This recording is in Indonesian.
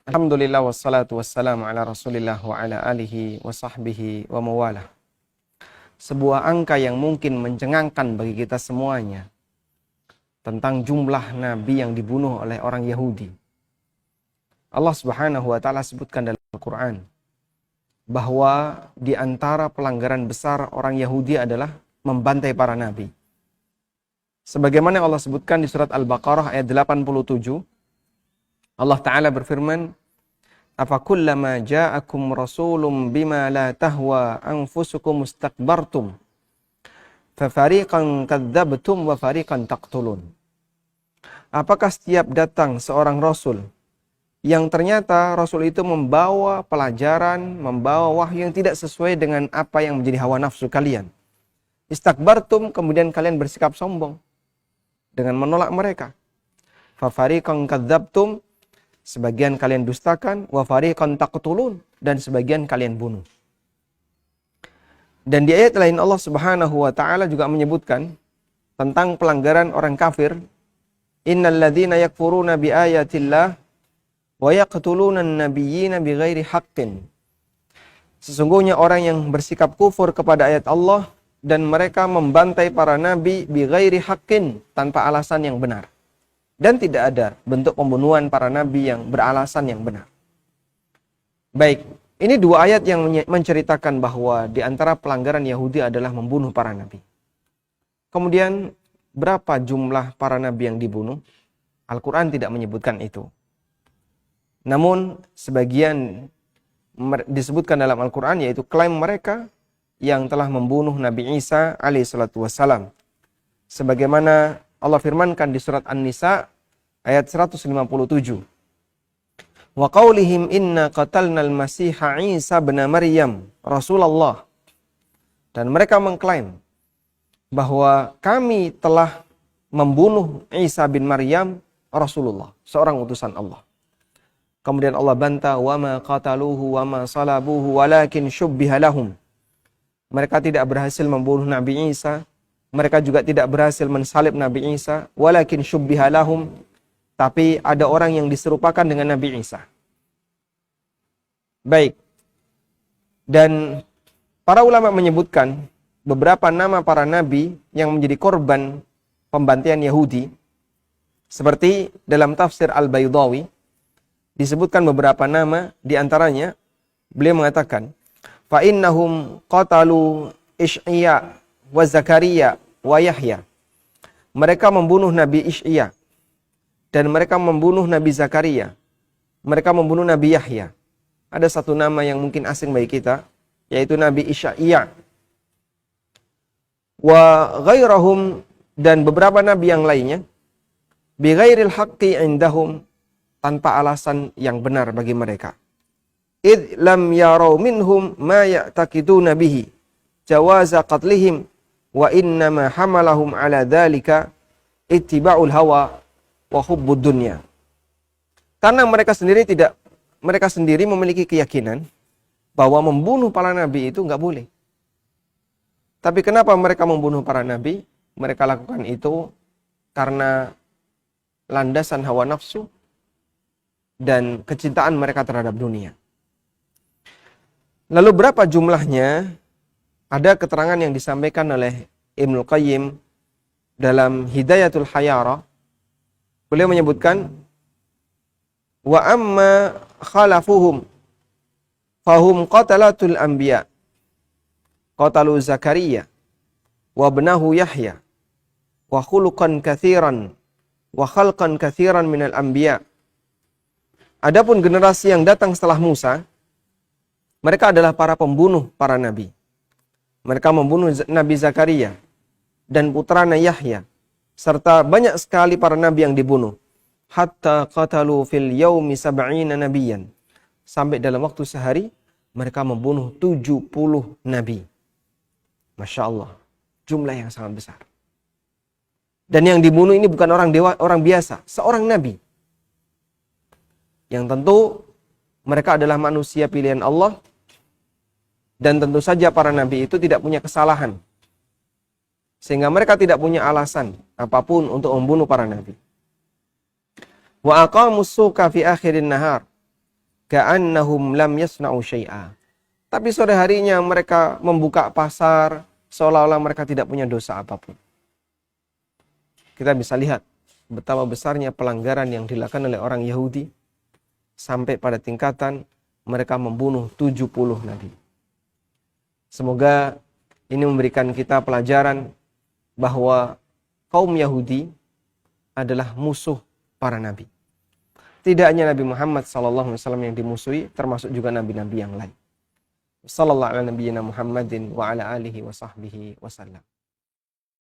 Alhamdulillah wassalatu wassalamu ala Rasulillah wa ala alihi wa sahbihi wa mawalah. Sebuah angka yang mungkin mencengangkan bagi kita semuanya tentang jumlah nabi yang dibunuh oleh orang Yahudi. Allah Subhanahu wa taala sebutkan dalam Al-Qur'an bahwa di antara pelanggaran besar orang Yahudi adalah membantai para nabi. Sebagaimana Allah sebutkan di surat Al-Baqarah ayat 87, Allah Ta'ala berfirman, "Afakullama ja'akum rasulun bima la tahwa anfusukum istakbartum, fafariqan kadzabtum wa fariqan taqtulun." Apakah setiap datang seorang rasul yang ternyata rasul itu membawa pelajaran, membawa wahyu yang tidak sesuai dengan apa yang menjadi hawa nafsu kalian. Istakbartum, kemudian kalian bersikap sombong dengan menolak mereka. Fafariqan kadzabtum, sebagian kalian dustakan, wa fariqan taqtulun, dan sebagian kalian bunuh. Dan di ayat lain Allah Subhanahu wa taala juga menyebutkan tentang pelanggaran orang kafir, innal ladzina yakfuruna biayatillah wa yaqtuluna an-nabiyyina bighairi haqqin. Sesungguhnya orang yang bersikap kufur kepada ayat Allah dan mereka membantai para nabi bighairi haqqin, tanpa alasan yang benar. Dan tidak ada bentuk pembunuhan para nabi yang beralasan yang benar. Baik, ini dua ayat yang menceritakan bahwa di antara pelanggaran Yahudi adalah membunuh para nabi. Kemudian, berapa jumlah para nabi yang dibunuh? Al-Quran tidak menyebutkan itu. Namun, sebagian disebutkan dalam Al-Quran, yaitu klaim mereka yang telah membunuh Nabi Isa alaihissalatu wassalam. Sebagaimana Allah firmankan di surat An-Nisa ayat 157. Wa qaulihim inna qatalnal masiha Isa bin Maryam Rasulullah. Dan mereka mengklaim bahwa kami telah membunuh Isa bin Maryam Rasulullah, seorang utusan Allah. Kemudian Allah bantah, wa ma qataluhu wa ma salabuhu walakin syubbiha lahum. Mereka tidak berhasil membunuh Nabi Isa. Mereka juga tidak berhasil mensalib Nabi Isa. Walakin syubbiha lahum. Tapi ada orang yang diserupakan dengan Nabi Isa. Baik. Dan para ulama menyebutkan beberapa nama para nabi yang menjadi korban pembantaian Yahudi. Seperti dalam tafsir Al-Baydawi. Disebutkan beberapa nama, di antaranya beliau mengatakan, fa'innahum qatalu Ish'ya wa Zakaria wa Yahya. Mereka membunuh Nabi Ish'ya dan mereka membunuh Nabi Zakaria. Mereka membunuh Nabi Yahya. Ada satu nama yang mungkin asing bagi kita, yaitu Nabi Ish'ya. Wa ghairahum, dan beberapa nabi yang lainnya, bi ghairil haqqi indahum, tanpa alasan yang benar bagi mereka. Idh lam yarau minhum ma ya'taqiduna bihi jawaza qatlihim wa innama hamalahum ala dhalika ittiba'ul hawa wa hubbud dunya. Karena mereka sendiri memiliki keyakinan bahwa membunuh para nabi itu enggak boleh. Tapi kenapa mereka membunuh para nabi? Mereka lakukan itu karena landasan hawa nafsu dan kecintaan mereka terhadap dunia. Lalu berapa jumlahnya? Ada keterangan yang disampaikan oleh Ibnul Qayyim dalam Hidayatul Hayara. Beliau menyebutkan, wa amma khalafuhum fahum qatalatul anbiya qatalu Zakaria wa ibnahu Yahya wa khuluqan kathiran wa khalqan kathiran minal anbiya. Adapun generasi yang datang setelah Musa, mereka adalah para pembunuh para nabi. Mereka membunuh Nabi Zakaria dan putranya Yahya, serta banyak sekali para nabi yang dibunuh. Hatta qatalu fil yaumi sab'ina nabiyan. Sampai dalam waktu sehari, mereka membunuh 70 nabi. Masya Allah, jumlah yang sangat besar. Dan yang dibunuh ini bukan orang biasa, seorang nabi. Yang tentu mereka adalah manusia pilihan Allah. Dan tentu saja para nabi itu tidak punya kesalahan. Sehingga mereka tidak punya alasan apapun untuk membunuh para nabi. Wa aqamus suqa fi akhirin nahar. ka'annahum lam yasna'u syai'a. Tapi sore harinya mereka membuka pasar seolah-olah mereka tidak punya dosa apapun. Kita bisa lihat betapa besarnya pelanggaran yang dilakukan oleh orang Yahudi sampai pada tingkatan mereka membunuh 70 nabi. Semoga ini memberikan kita pelajaran bahwa kaum Yahudi adalah musuh para nabi. Tidak hanya Nabi Muhammad SAW yang dimusuhi, termasuk juga nabi-nabi yang lain. Sallallahu ala nabiyyina Muhammadin wa ala alihi wa sahbihi wasallam.